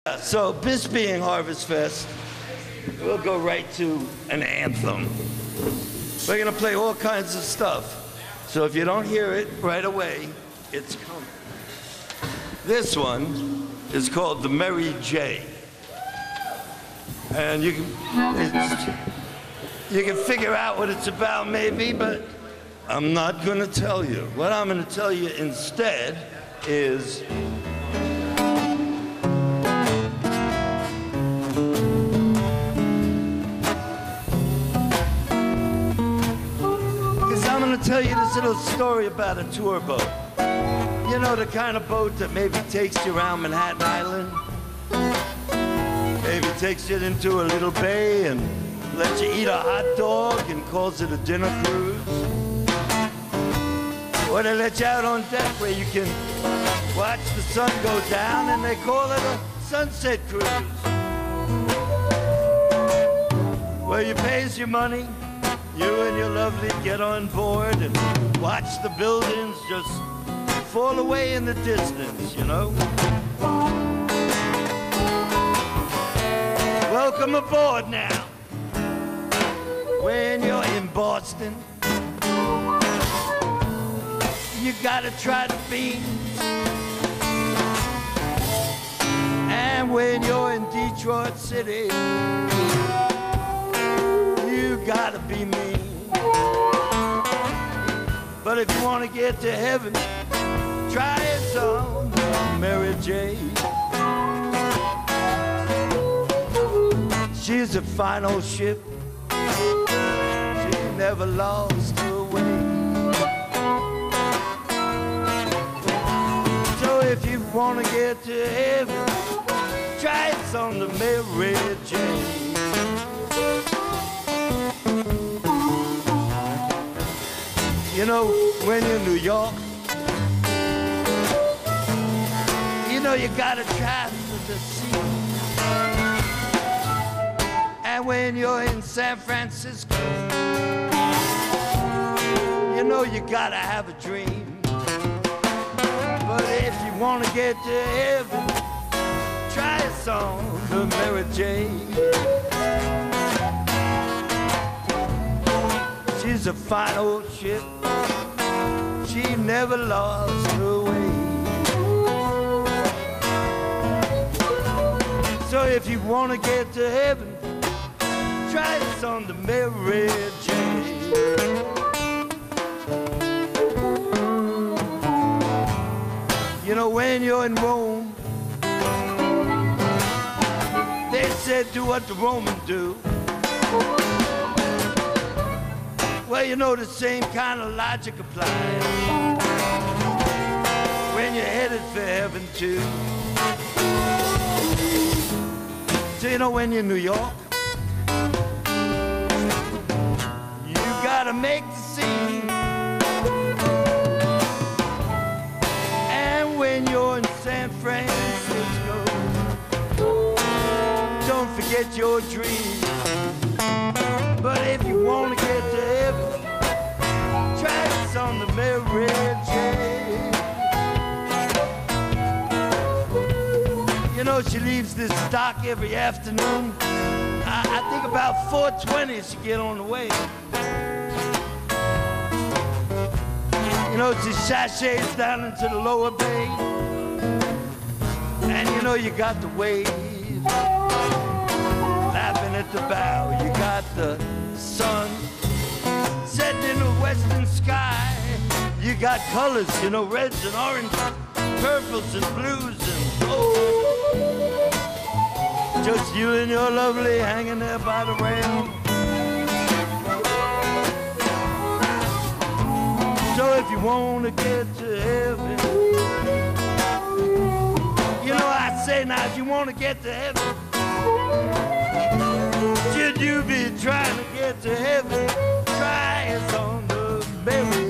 So, this being Harvest Fest, we'll go right to an anthem. We're gonna play all kinds of stuff. So if you don't hear it right away, it's coming. This one is called The Mary J. And you can figure out what it's about maybe, but I'm not gonna tell you. What I'm gonna tell you instead is tell you this little story about a tour boat. You know, the kind of boat that maybe takes you around Manhattan Island, maybe takes you into a little bay and lets you eat a hot dog and calls it a dinner cruise. Or they let you out on deck where you can watch the sun go down and they call it a sunset cruise. Where you pays your money, you and your lovely get on board and watch the buildings just fall away in the distance, you know? Welcome aboard now. When you're in Boston, you gotta try the beans. And when you're in Detroit City, you gotta be mean. But if you want to get to heaven, try it on Mary J. She's a fine old ship. She never lost her way. So if you want to get to heaven, try it on the Mary J. You know, when you're in New York, you know you gotta try the sea. And when you're in San Francisco, you know you gotta have a dream. But if you wanna get to heaven, try a song, the Mary J. She's a fine old ship. She never lost her way. So if you want to get to heaven, try this on the Mary J. You know, when you're in Rome, they said do what the Romans do. Well, you know, the same kind of logic applies when you're headed for heaven, too. So, you know, when you're in New York, you gotta make the scene. And when you're in San Francisco, don't forget your dreams. But if you want to get to heaven, try this on the Mary J. You know, she leaves this dock every afternoon. I think about 4:20 she get on the way. You know, she sachets down into the lower bay. And you know, you got the waves laughing at the bow. You got the sun setting in the western sky. You got colors, you know, reds and oranges, purples and blues and gold. Just you and your lovely hanging there by the rail. So if you want to get to heaven, you know, I say now, if you want to get to heaven, should you be trying to get to heaven, try us on the Mary